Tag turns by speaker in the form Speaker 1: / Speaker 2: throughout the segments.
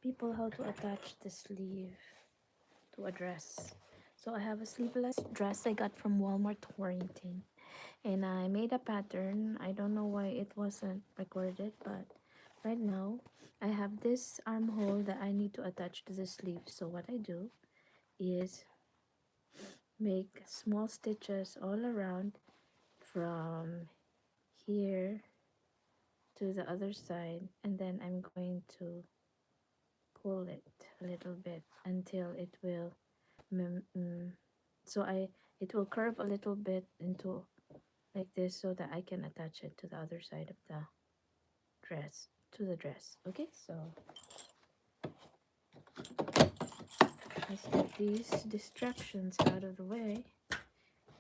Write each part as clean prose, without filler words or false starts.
Speaker 1: people how to attach the sleeve to a dress. So I have a sleeveless dress I got from Walmart Torrington, and I made a pattern. I don't know why it wasn't recorded, but right now I have this armhole that I need to attach to the sleeve. So what I do is make small stitches all around from here to the other side, and then I'm going to pull it a little bit until it will mm, mm, so I it will curve a little bit into like this so that I can attach it to the other side of the dress, to the dress. Okay, so let's get these distractions out of the way,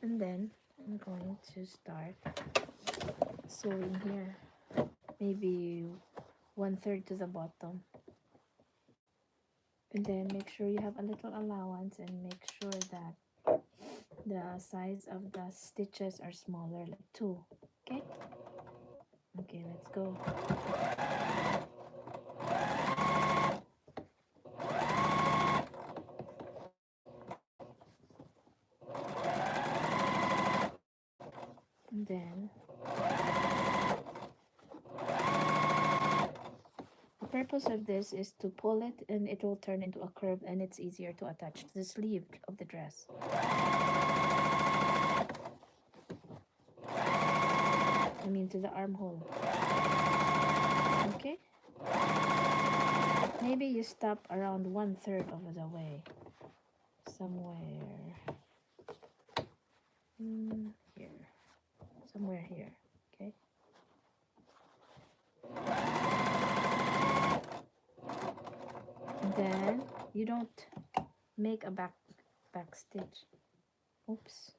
Speaker 1: and then I'm going to start sewing here, maybe 1/3 to the bottom, and then make sure you have a little allowance and make sure that the size of the stitches are smaller, like 2. Okay, okay, let's go. And then the purpose of this is to pull it and it will turn into a curve, and it's easier to attach to the sleeve of the dress. I mean to the armhole. Okay? Maybe you stop around 1/3 of the way. Somewhere here. Somewhere here. Okay? And then you don't make a back stitch. Oops.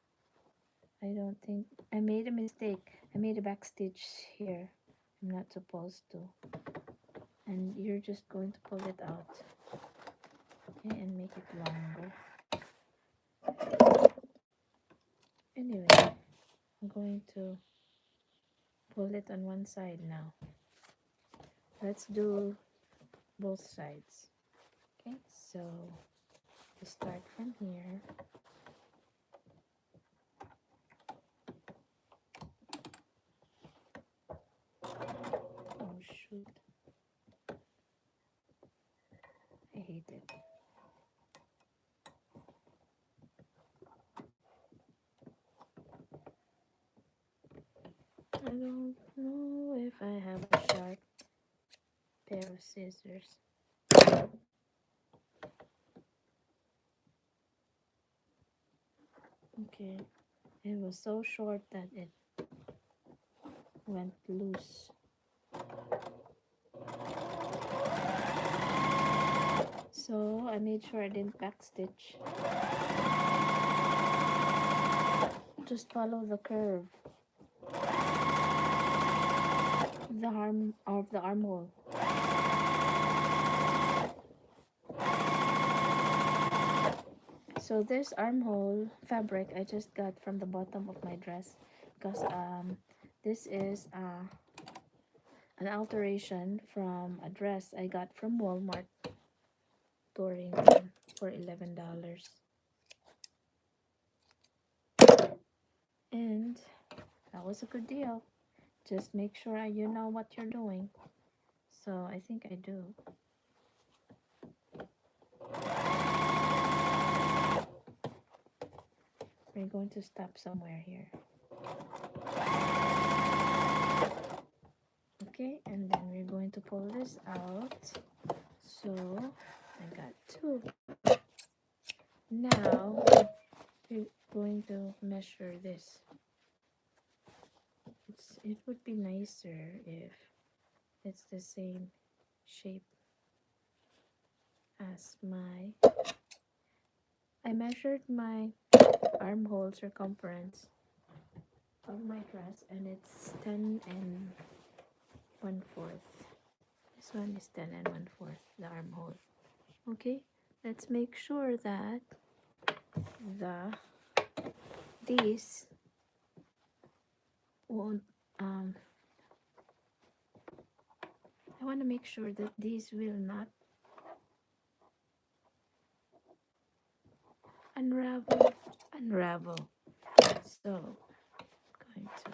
Speaker 1: I don't think I made a mistake. I made a back stitch here. I'm not supposed to. And you're just going to pull it out. Okay, and make it longer. Anyway, I'm going to pull it on one side now. Let's do both sides. Okay, so we start from here. Oh shoot. I hate it. I don't know if I have a sharp pair of scissors. Okay, it was so short that it went loose. So I made sure I didn't backstitch. Just follow the curve of the armhole. So this armhole fabric I just got from the bottom of my dress, because this is an alteration from a dress I got from Walmart Torrington for $11. And that was a good deal. Just make sure you know what you're doing. So I think I do. We're going to stop somewhere here. Okay, and then we're going to pull this out. So I got 2. Now we're going to measure this. It would be nicer if it's the same shape as I measured my armhole circumference of my dress, and it's 10 1/4. This one is 10 1/4, the armhole. Okay, let's make sure that these won't I want to make sure that these will not unravel, unravel. So going to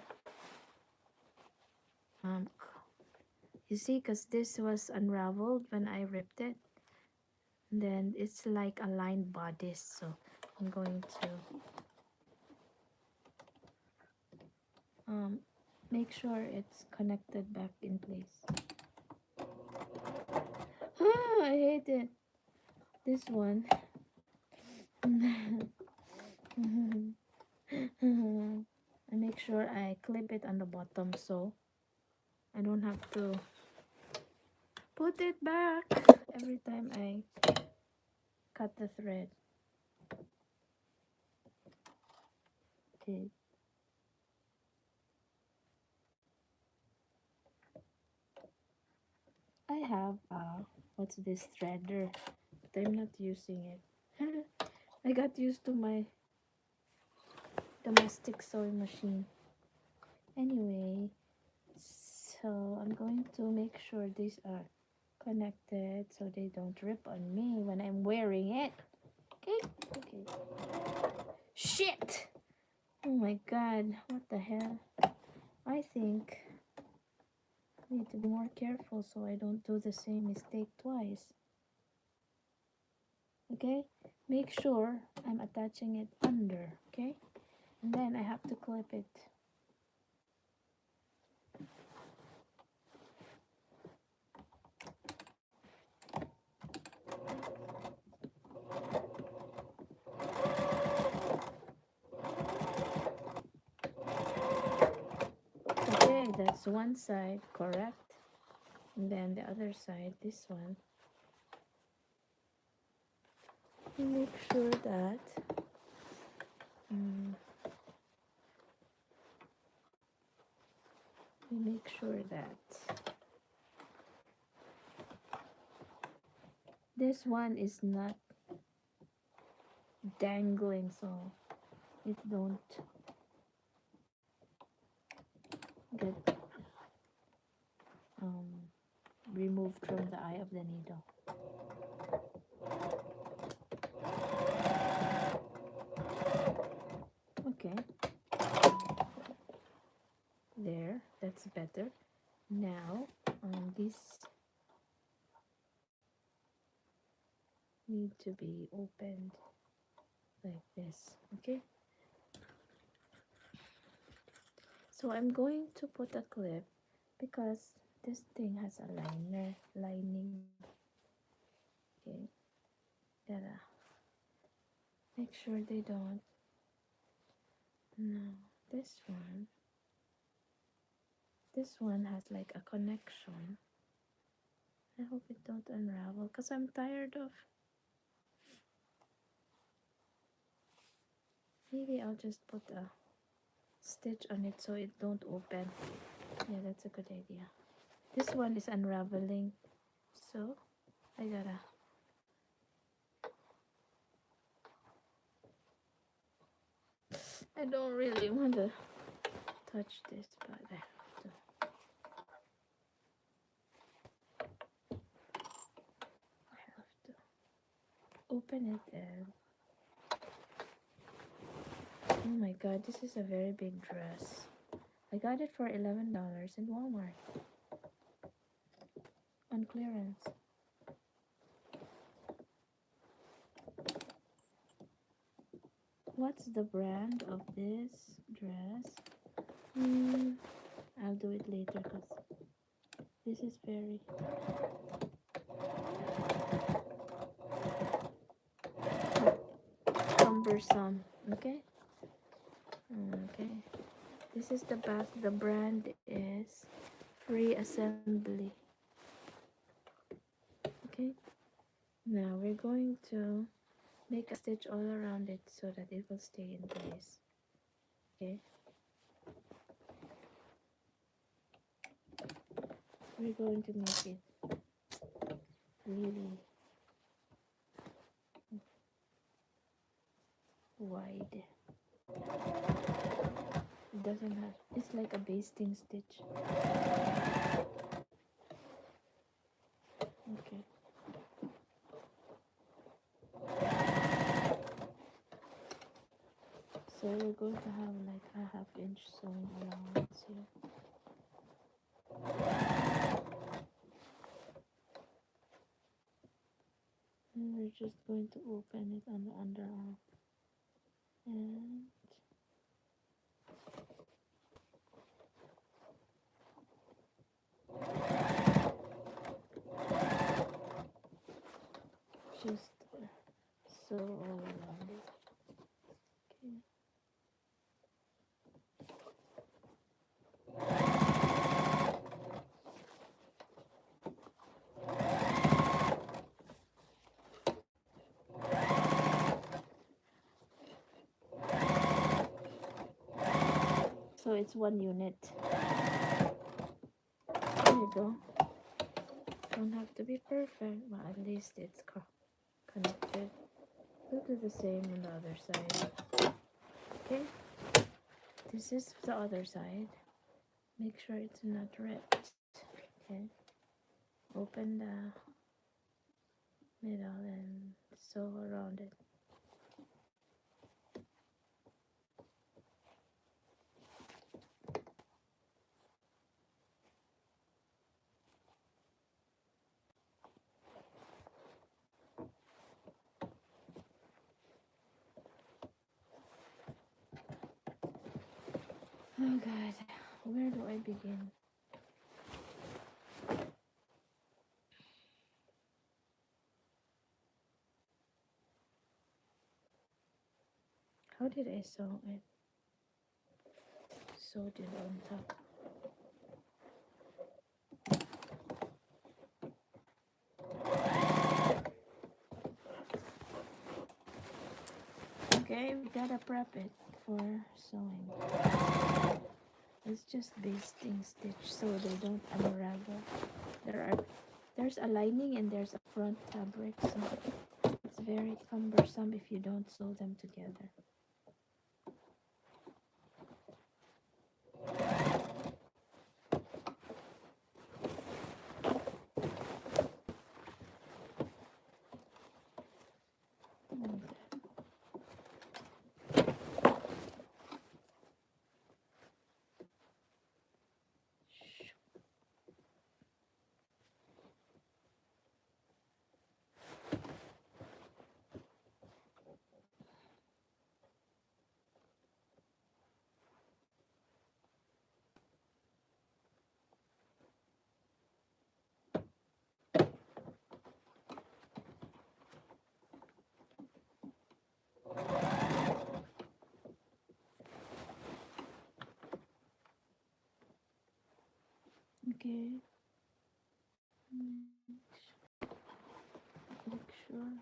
Speaker 1: you see, because this was unraveled when I ripped it, and then it's like a lined bodice, so I'm going to make sure it's connected back in place. I hate it. This one. I make sure I clip it on the bottom so I don't have to put it back every time I cut the thread. Okay. I have what's this threader, but I'm not using it. I got used to my domestic sewing machine. Anyway, so I'm going to make sure these are connected so they don't rip on me when I'm wearing it. Okay? Okay. Shit! Oh my god, what the hell? I think I need to be more careful so I don't do the same mistake twice. Okay? Make sure I'm attaching it under, okay? And then I have to clip it. Okay, that's one side, correct? And then the other side, this one. Make sure that make sure that this one is not dangling so it don't get removed from the eye of the needle. Okay, there, that's better. Now this need to be opened like this. Okay, so I'm going to put a clip because this thing has a lining. Okay, gotta make sure they don't. No, this one has like a connection. I hope it don't unravel because I'm tired of. Maybe I'll just put a stitch on it so it don't open. Yeah, that's a good idea. This one is unraveling, so I gotta. I don't really want to touch this, but I have to. I have to open it and. Oh my god, this is a very big dress. I got it for $11 in Walmart on clearance. What's the brand of this dress? I'll do it later because this is very cumbersome. Okay. Okay. This is the back. The brand is Free Assembly. Okay. Now we're going to make a stitch all around it so that it will stay in place. Okay. We're going to make it really wide. It doesn't have, it's like a basting stitch. Okay. So we're going to have like a half-inch sewing allowance here. And we're just going to open it on the underarm. And just sew all around it. Okay. So it's one unit. There you go. Don't have to be perfect, but at least it's connected. We'll do the same on the other side. Okay, this is the other side. Make sure it's not ripped. Okay, open the middle and sew around it. Oh God, where do I begin? How did I sew it? Sewed it on top. Okay, we gotta prep it for sewing. It's just basting stitch so they don't unravel. There's a lining and there's a front fabric, so it's very cumbersome if you don't sew them together. Okay. Make sure.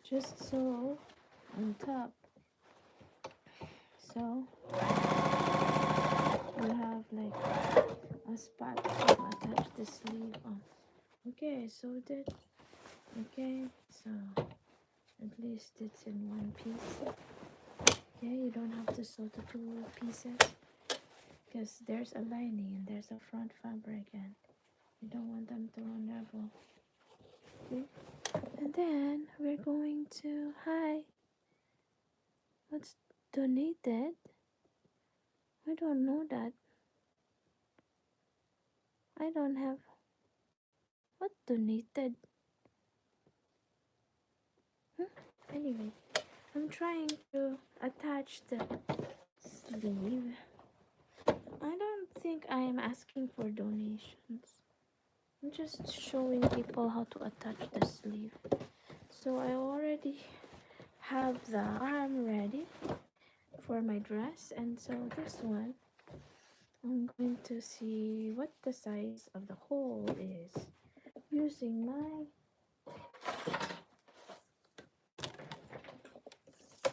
Speaker 1: Just sew on top. So we'll have like a spot to attach the sleeve on. Okay, sewed it. Okay, so at least it's in one piece. Okay, you don't have to sew the two pieces because there's a lining and there's a front fabric and you don't want them to unravel. Okay, and then we're going to what's donated? I don't know that. I don't have what donated. Anyway, I'm trying to attach the sleeve. I don't think I am asking for donations. I'm just showing people how to attach the sleeve. So I already have the arm ready for my dress, and so this one I'm going to see what the size of the hole is using my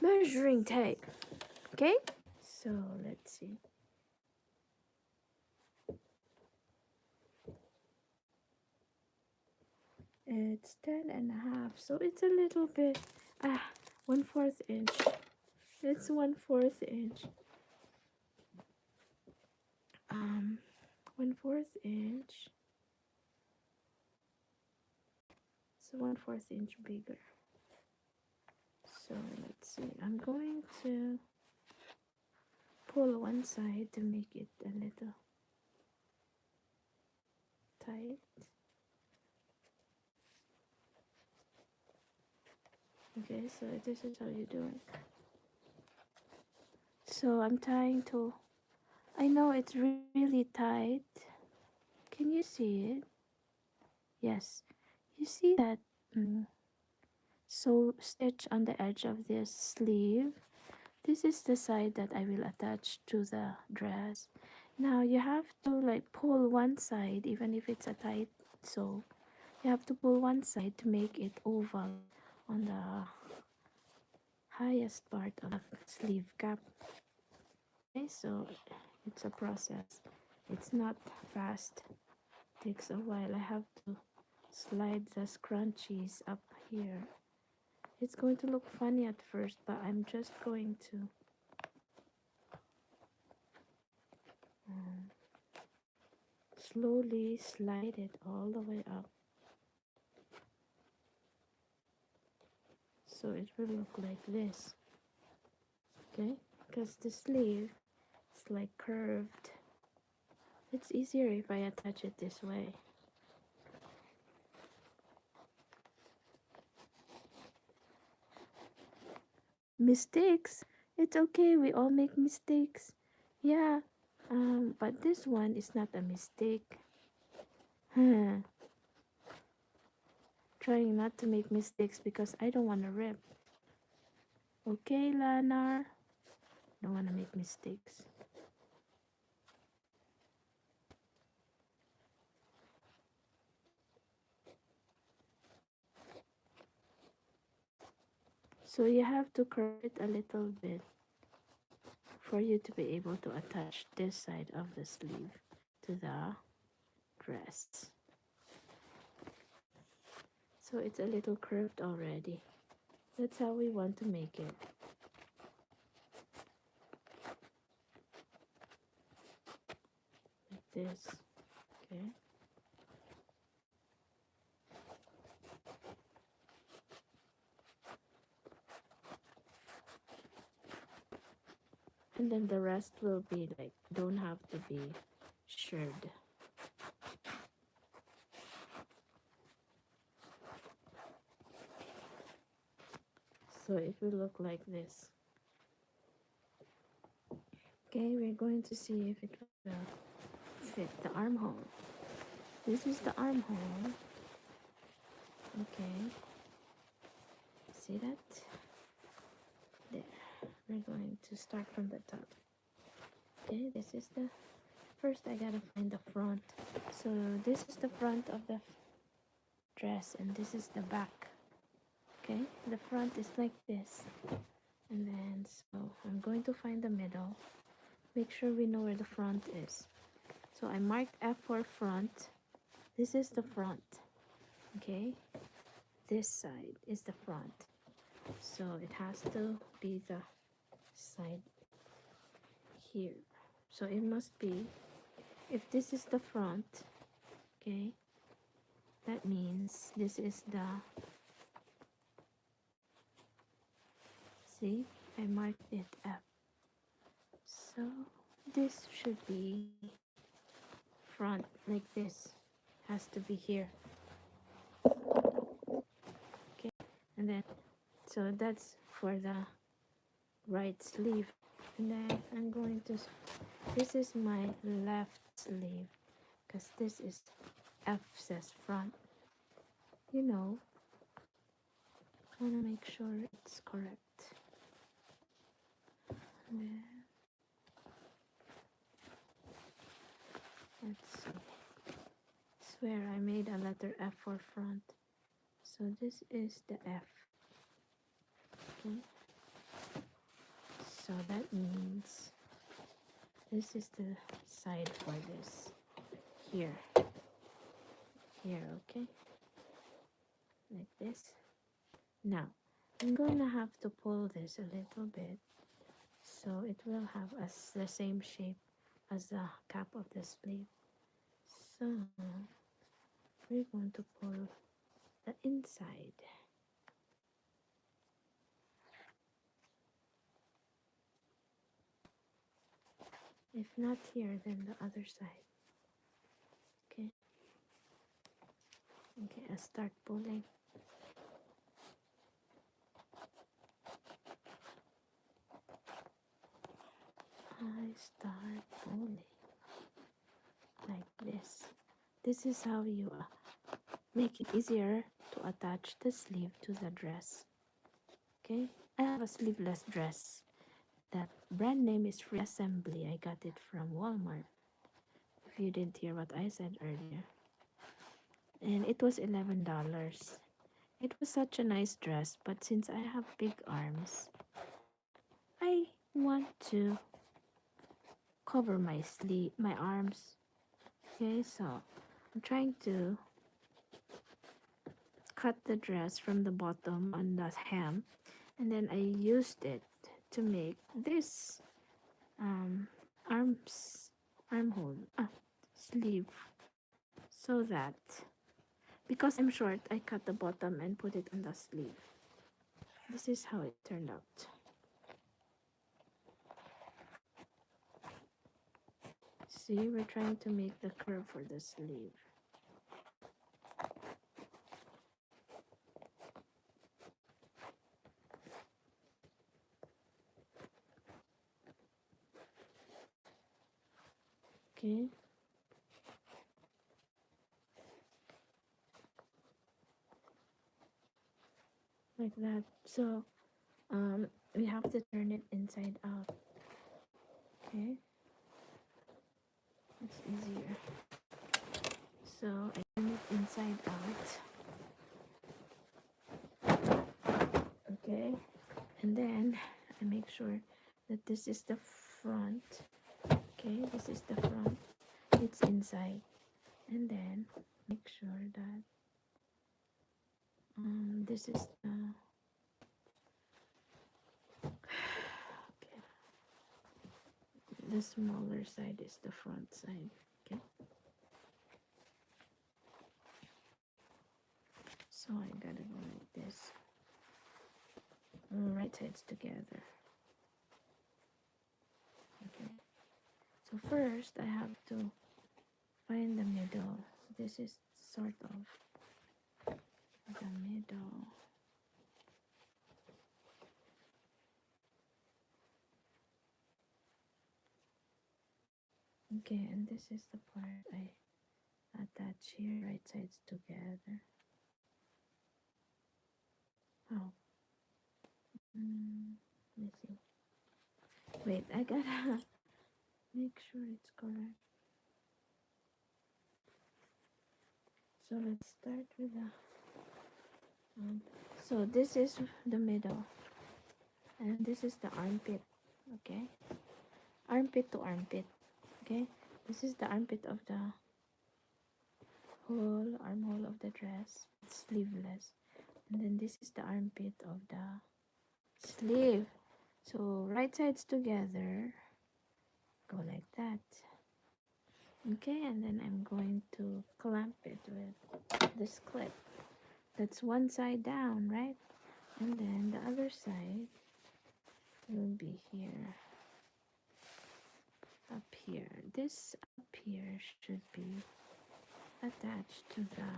Speaker 1: measuring tape. Okay, so let's see. It's 10.5, so it's a little bit 1/4 inch. It's 1/4 inch. 1/4 inch. So 1/4 inch bigger. So let's see. I'm going to pull one side to make it a little tight. Okay, so this is how you do it. So I'm trying to. I know it's really tight. Can you see it? Yes. You see that so stitch on the edge of this sleeve? This is the side that I will attach to the dress. Now you have to like pull one side, even if it's a tight sew. You have to pull one side to make it oval on the highest part of the sleeve cap. Okay, so it's a process. It's not fast. It takes a while. I have to slide the scrunchies up here. It's going to look funny at first, but I'm just going to slowly slide it all the way up. So it will look like this. Okay, because the sleeve is like curved. It's easier if I attach it this way. Mistakes? It's okay, we all make mistakes. Yeah, but this one is not a mistake. Trying not to make mistakes because I don't want to rip. Okay, Lanar? Don't want to make mistakes. So you have to curve it a little bit for you to be able to attach this side of the sleeve to the dress. So it's a little curved already. That's how we want to make it. Like this. Okay. And then the rest will be like, don't have to be shirred. So it will look like this. Okay, we're going to see if it will fit the armhole. This is the armhole. Okay. See that? There. We're going to start from the top. Okay, this is the first. I gotta find the front. So this is the front of the dress, and this is the back. Okay, the front is like this, and then so I'm going to find the middle. Make sure we know where the front is. So I marked F for front. This is the front. Okay, this side is the front. So it has to be the side here. So it must be, if this is the front, okay, that means this is the, see, I marked it F. So this should be front, like this, has to be here. Okay, and then So that's for the right sleeve. And then I'm going to, this is my left sleeve, because this is F says front. You know, I want to make sure it's correct. And then, let's see. I swear I made a letter F for front. So this is the F. Okay. So that means this is the side for this. Here. Here, okay? Like this. Now, I'm gonna have to pull this a little bit so it will have the same shape as the cap of the sleeve. So, we're going to pull the inside. If not here, then the other side. Okay. Okay, I start pulling. I start pulling like this. This is how you make it easier to attach the sleeve to the dress. Okay, I have a sleeveless dress. That brand name is Free Assembly. I got it from Walmart. If you didn't hear what I said earlier. And it was $11. It was such a nice dress, but since I have big arms, I want to cover my sleeve, my arms. Okay, so I'm trying to cut the dress from the bottom on the hem, and then I used it to make this arms armhole sleeve, so that because I'm short, I cut the bottom and put it on the sleeve. This is how it turned out. See, we're trying to make the curve for the sleeve. Okay. Like that. So we have to turn it inside out. Okay. It's easier. So I turn it inside out. Okay. And then I make sure that this is the front. Okay, this is the front. It's inside. And then make sure that this is the okay. The smaller side is the front side. Okay. So I gotta go like this. Right sides together. Okay. So first I have to find the middle. This is sort of the middle. Okay, and this is the part I attach here, right sides together. Oh. Let me see. Wait, I gotta make sure it's correct. So let's start with the so this is the middle, and this is the armpit. Okay, armpit to armpit. Okay, this is the armpit of the whole armhole of the dress. It's sleeveless, and then this is the armpit of the sleeve. So right sides together, go like that. Okay, and then I'm going to clamp it with this clip. That's one side down, right? And then the other side will be here. Up here. This up here should be attached to the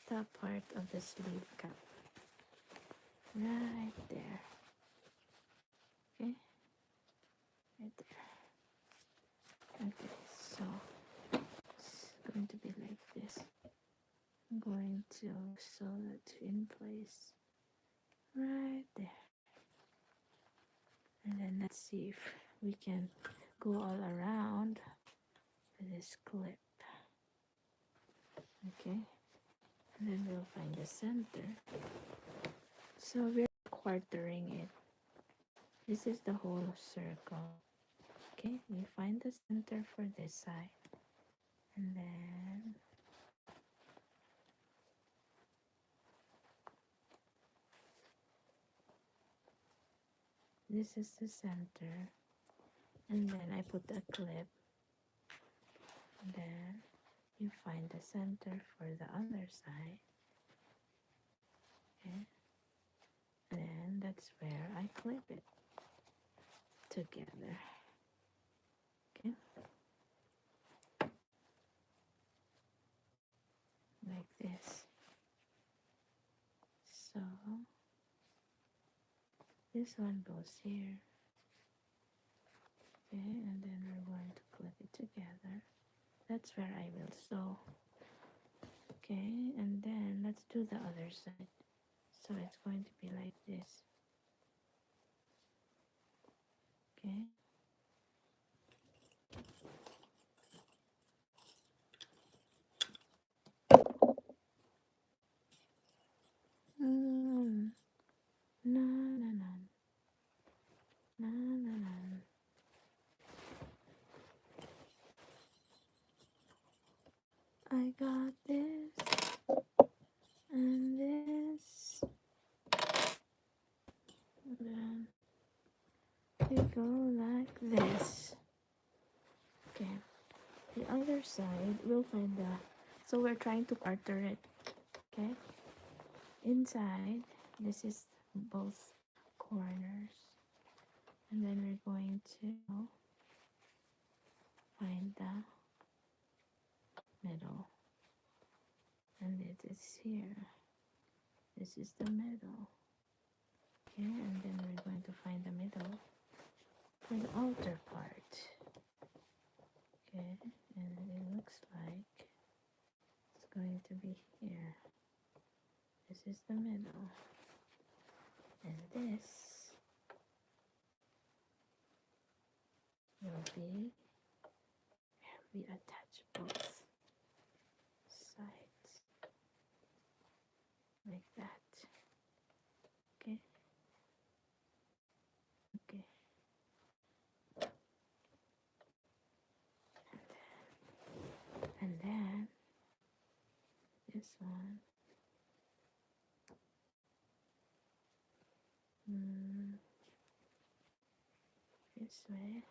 Speaker 1: top part of the sleeve cap. right there. Okay, right there. Okay, so it's going to be like this. I'm going to sew it in place right there. And then let's see if we can go all around with this clip. Okay, and then we'll find the center. So we're quartering it. This is the whole circle. Okay, we find the center for this side. And then this is the center. And then I put a clip. And then you find the center for the other side. Okay. And then that's where I clip it together. Okay. Like this. So this one goes here. Okay, and then we're going to clip it together. That's where I will sew. Okay, and then let's do the other side. So it's going to be like this. Okay. Na na na na na na. I got this and this. And then we go like this. Okay. The other side, we'll find the. So we're trying to quarter it. Okay. Inside, this is both corners. And then we're going to find the middle. And it is here. This is the middle. Okay, and then we're going to find the middle for the outer part. Okay, and it looks like it's going to be here. This is the middle. And this will be where we attach both sides. Like that. Okay. Okay. And then this one. This way.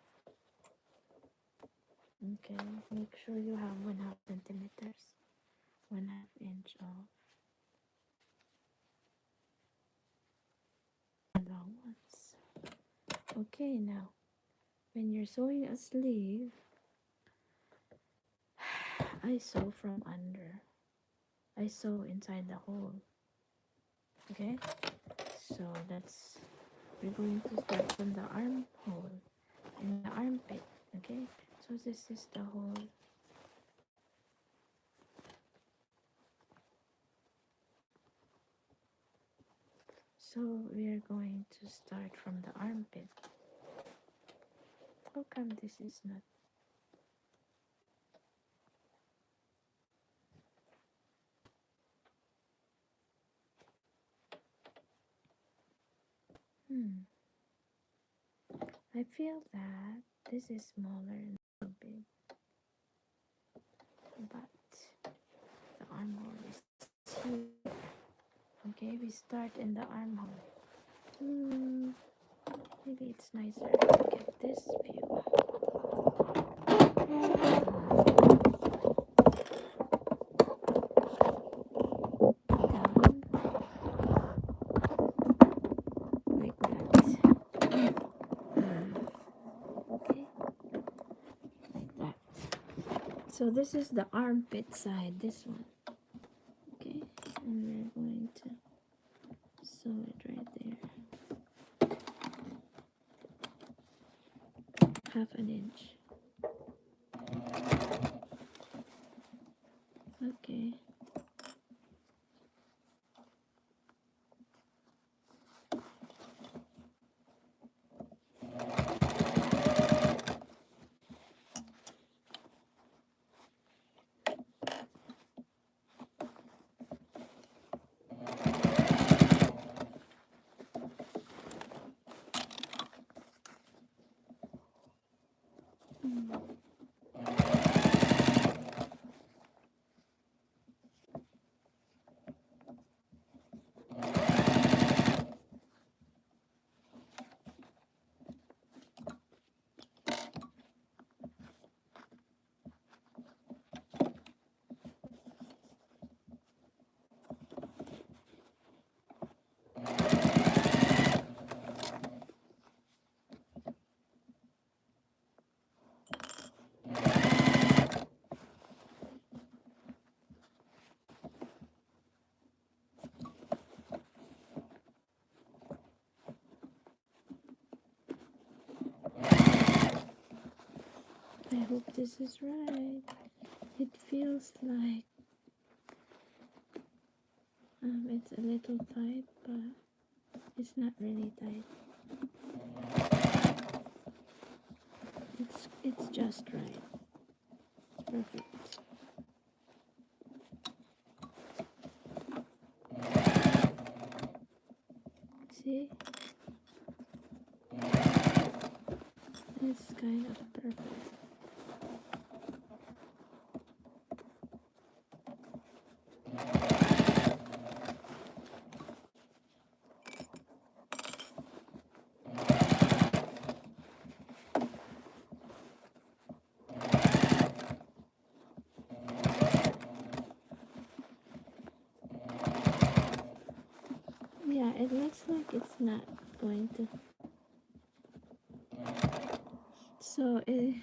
Speaker 1: Okay, make sure you have 1/2 centimeters, 1/2 inch of allowance. Okay, now when you're sewing a sleeve, I sew from under. I sew inside the hole. Okay, so we're going to start from the armhole and the armpit. Okay, so this is the hole. So we're going to start from the armpit. How come this is not? I feel that this is smaller and so big, but the armhole is here. Okay, we start in the armhole. Maybe it's nicer to get this view. So this is the armpit side, this one. Okay, and we're going to sew it right half an inch. Okay. I hope this is right. It feels like it's a little tight, but it's not really tight. It's just right. Perfect. See? It's kind of perfect. Yeah, it looks like it's not going to. So I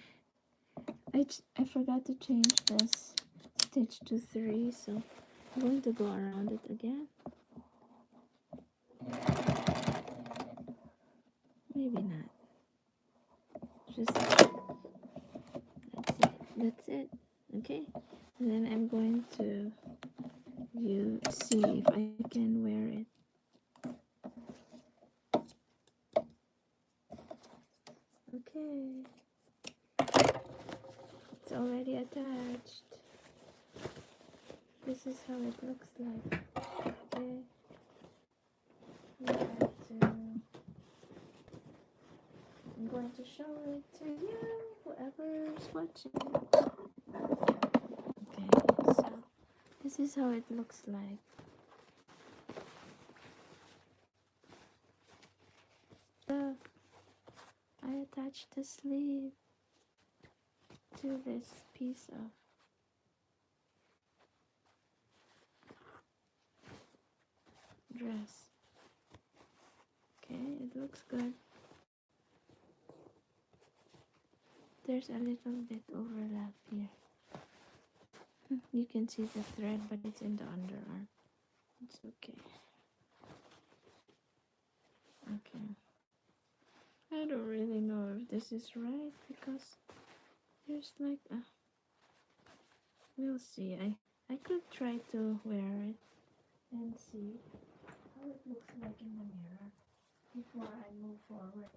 Speaker 1: forgot to change this stitch to 3, so I'm going to go around it again. Maybe not. Just that's it. Okay, and then I'm going to see if I can wear it. Okay, it's already attached. This is how it looks like. Okay, I'm going to show it to you, whoever's watching. Okay, so this is how it looks like. I attached the sleeve to this piece of dress. Okay, it looks good. There's a little bit overlap here. You can see the thread, but it's in the underarm. It's okay. Okay. I don't really know if this is right because there's like a... We'll see. I could try to wear it and see how it looks like in the mirror before I move forward.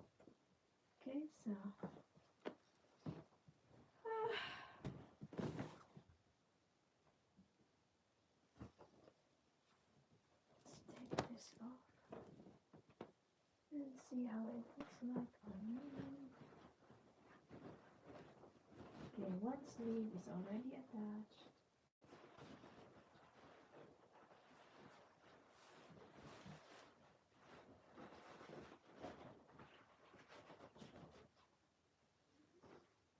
Speaker 1: Okay, so... Let's take this off and see how it looks like on me. Okay, one sleeve is already attached.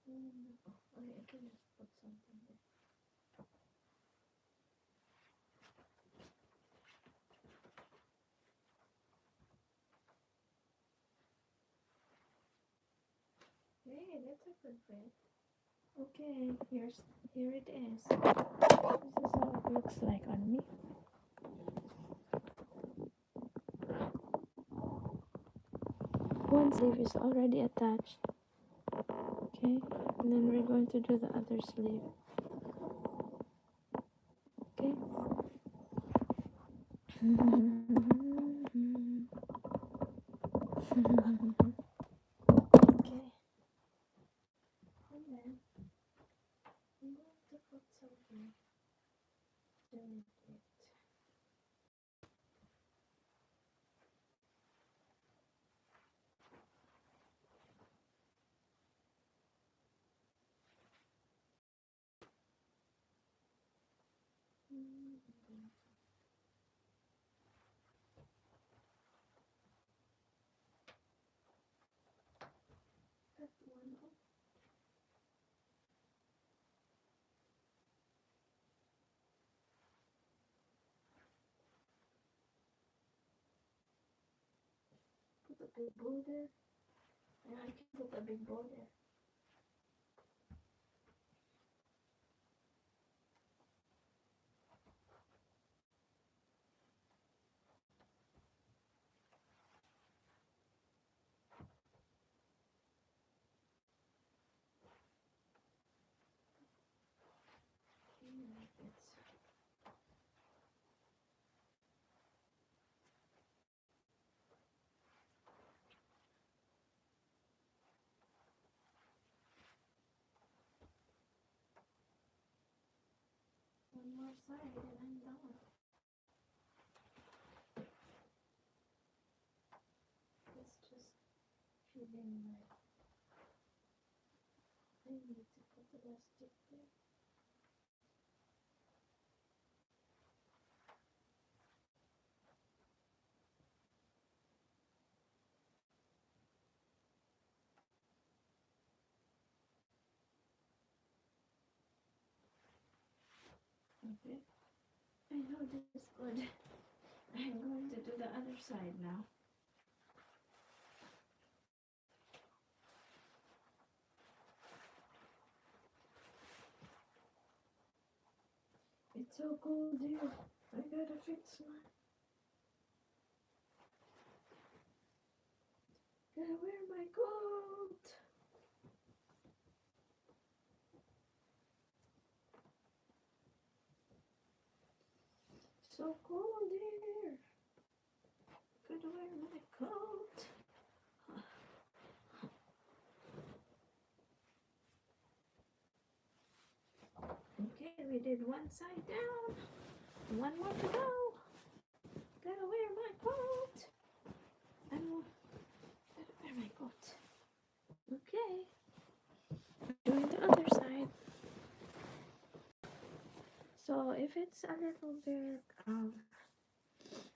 Speaker 1: Okay, I can just put something there. Hey, that's a good fit. Okay, here it is. This is how it looks like on me. One sleeve is already attached. Okay, and then we're going to do the other sleeve. Okay. Okay. And then I'm going to put something to make it. That one up. Put a big border. Yeah, I can put a big border. Like this. One more side and I'm done. Let's just fill in my. I need to put the elastic there. Okay. I know this is good. I'm going to do the other side now. It's so cold here. I gotta fix my. Gotta wear my coat. So cold here. Gotta wear my coat. Okay, we did one side down. One more to go. Gotta wear my coat. Gotta wear my coat. Okay. Doing the other side. So if it's a little bit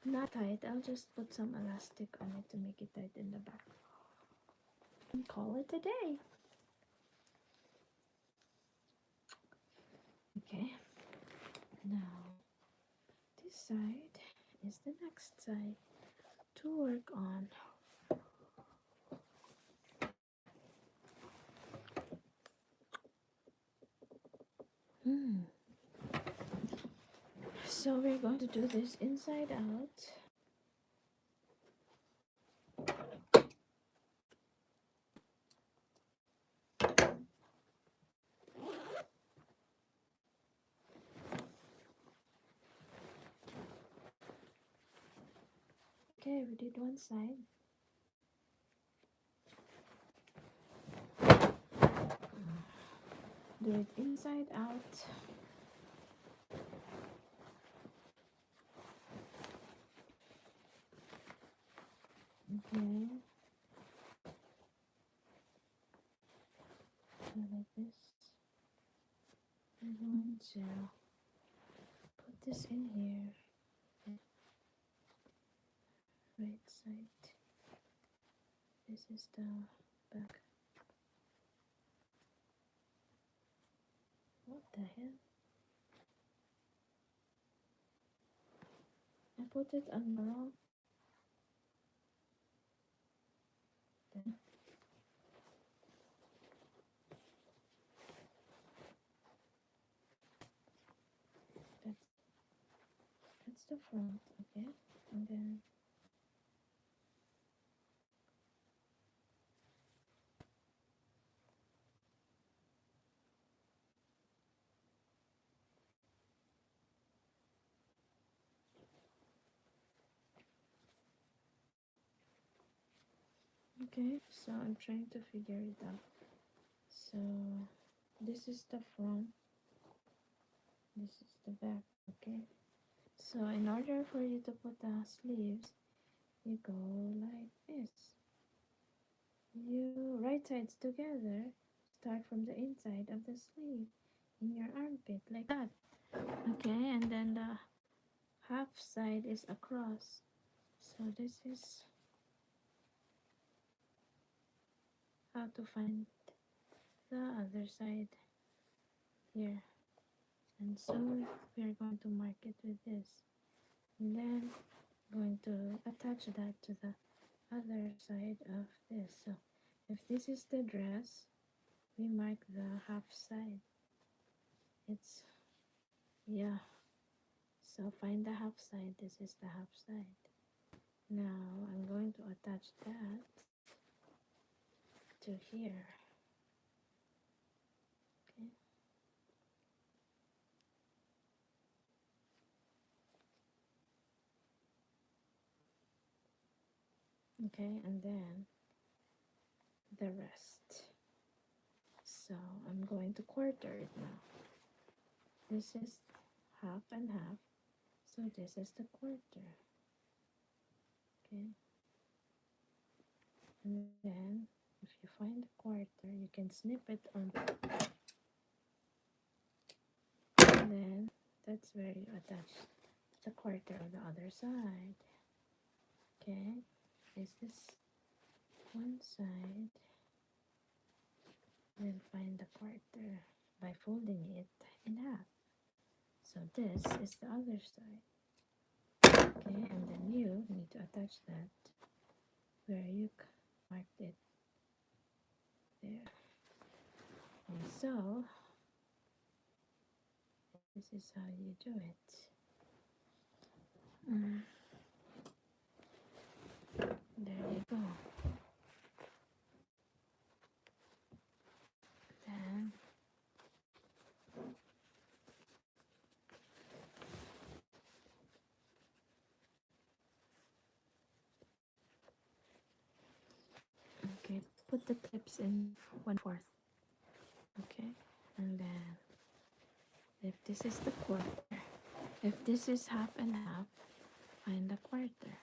Speaker 1: not tight, I'll just put some elastic on it to make it tight in the back. And call it a day. Okay. Now this side is the next side to work on. So we're going to do this inside out. Okay, we did one side. Do it inside out. Okay. So like this. I'm going to put this in here. Right side. This is the back. What the hell? I put it on the wrong. That's the front, okay? And then Okay, so I'm trying to figure it out. So this is the front, this is the back. Okay, so in order for you to put the sleeves, you go like this. You right sides together, start from the inside of the sleeve in your armpit like that. Okay, and then the half side is across. So this is how to find the other side here. And so we are going to mark it with this. And then going to attach that to the other side of this. So if this is the dress, we mark the half side. It's, yeah. So find the half side. This is the half side. Now I'm going to attach that to here. Okay. Okay, and then the rest. So I'm going to quarter it now. This is half and half. So this is the quarter. Okay. And then if you find the quarter, you can snip it on. And then that's where you attach the quarter on the other side. Okay. Is this one side? Then find the quarter by folding it in half. So this is the other side. Okay, and then you need to attach that where you marked it there. And so this is how you do it. There you go. Then okay, put the clips in 1/4. Okay, and then if this is the quarter, if this is half and half, find the quarter.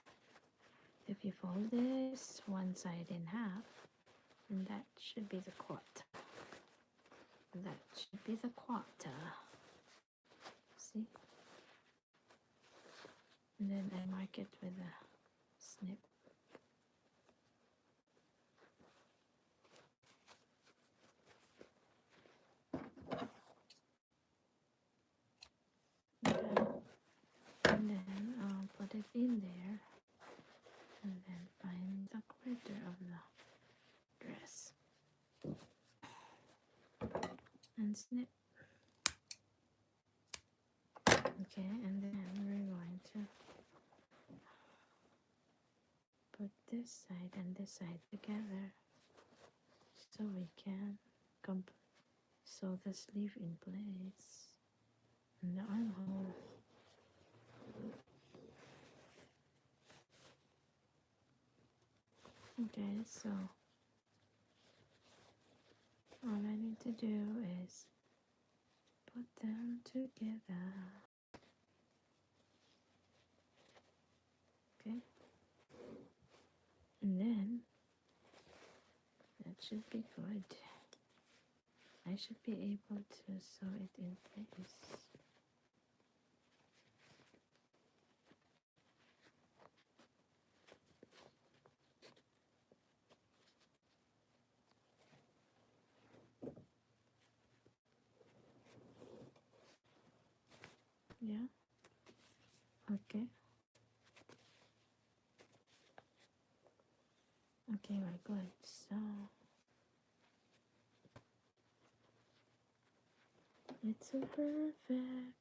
Speaker 1: If you fold this one side in half, then that should be the quarter. That should be the quarter. See? And then I mark it with a snip. Okay. And then I'll put it in there and then find the quarter of the dress and snip. Okay, and then we're going to put this side and this side together so we can sew the sleeve in place and the armhole. Okay, so all I need to do is put them together. Okay, and then that should be good. I should be able to sew it in place. Yeah, okay. Okay, we're good. So it's so perfect.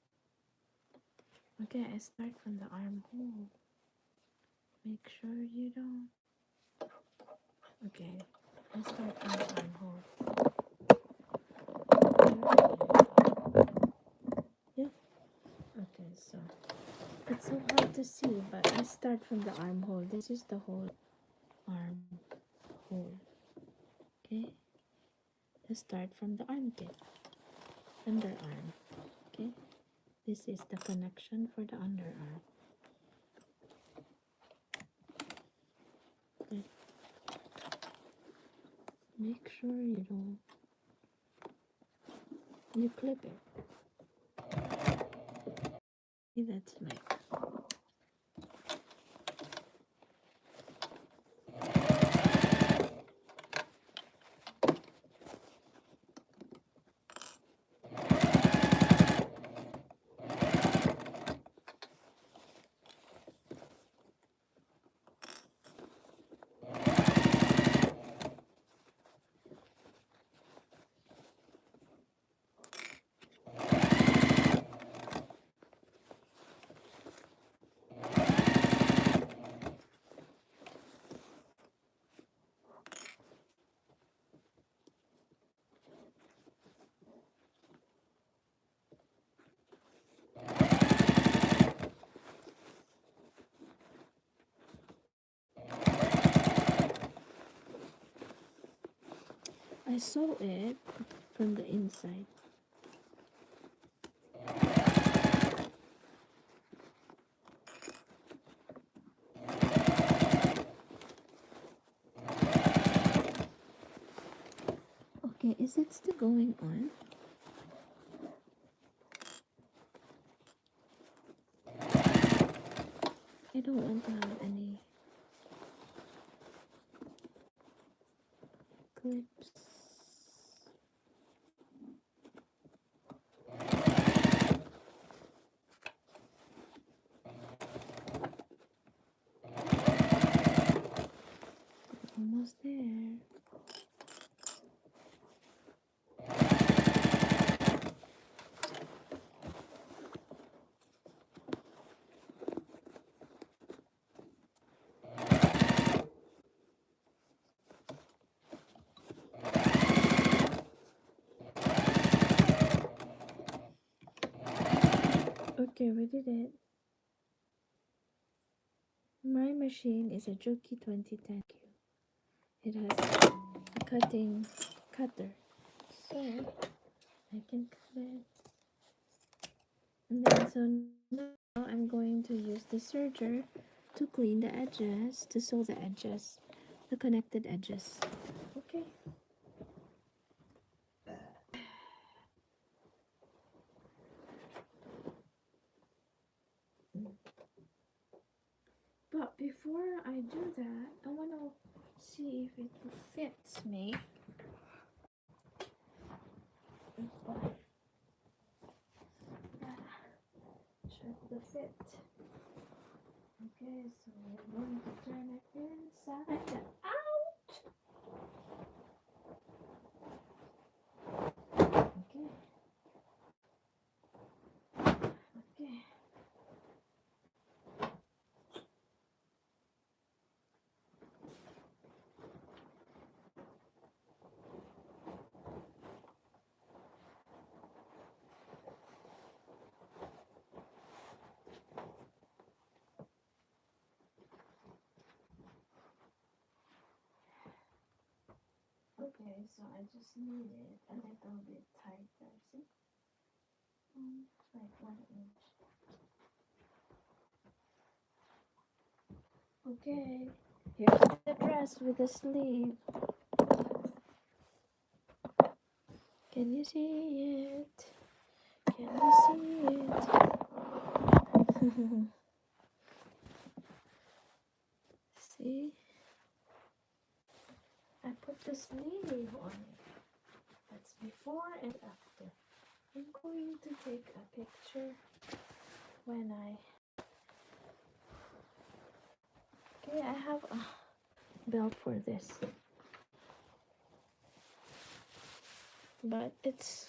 Speaker 1: Okay, I start from the armhole. Make sure you don't. Okay, I start from the armhole. Yeah. Okay, so it's so hard to see, but I start from the armhole. This is the whole armhole. start from the armpit, underarm. Okay, this is the connection for the underarm. Okay. Make sure you clip it. See, that's like I sew it from the inside. Okay, is it still going on? I don't want to have any clips. Almost there. Okay, we did it. My machine is a Juki 2010. It has a cutting cutter, so I can cut it. And then so now I'm going to use the serger to clean the edges, to sew the edges, the connected edges. Okay. But before I do that, I want to see if it fits me. Check the fit. Okay, so we're going to turn it inside and out. Okay. Okay. Okay, so I just need it a little bit tighter, see? Like 1 inch. Okay, here's the dress with the sleeve. Can you see it? Can you see it? See? I put the sleeve on it. That's before and after. I'm going to take a picture when I... Okay, I have a belt for this. But it's